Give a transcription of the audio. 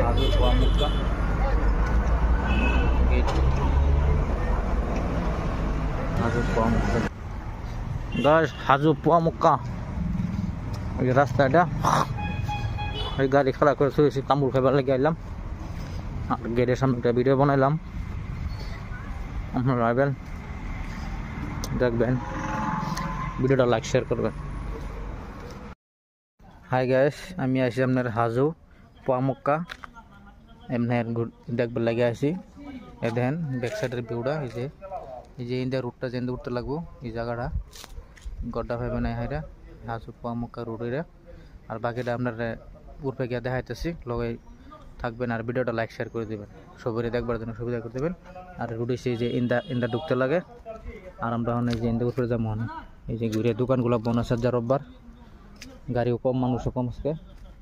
হাজু পোয়া মুক্কা হাজু পোয়া মুক্কা গাইস, হাজু পোয়া মুক্কা এই রাস্তাটা। এই গাড়ি খাড়া করে শুয়েছি, তাম্বুল খাইবার লেগে আইলাম আর গেটের সামনে একটা ভিডিও বানাইলাম। আপনারা আসবেন, দেখবেন, ভিডিওটা লাইক শেয়ার করবেন। হাই গাইস, আমি আছি আপনার হাজু পোয়া মুক্কা এমনি দেখবার লাগে আসি। এ দেখেন ব্যাক সাইডের ভিউটা, এই যে ইন্ডিয়া রুটটা যেন উঠতে লাগবো, এই জায়গাটা গড্ডা ভাবে নাই হাইরা হাজু পোয়া মুক্কা রুটের। আর বাকিটা আপনার উপরে গিয়ে দেখাইতেছি, লগে থাকবেন আর ভিডিওটা লাইক শেয়ার করে দেবেন, সবাই দেখবার জন্য সুবিধা করে দেবেন। আর রুট এসে যে ইন্দা ঢুকতে লাগে, আর আমরা এই যে ইন্দা উপরে যাবো। এই যে ঘুরে দোকানগুলো বন আছে, রোববার গাড়িও কম, মানুষও কম আজকে।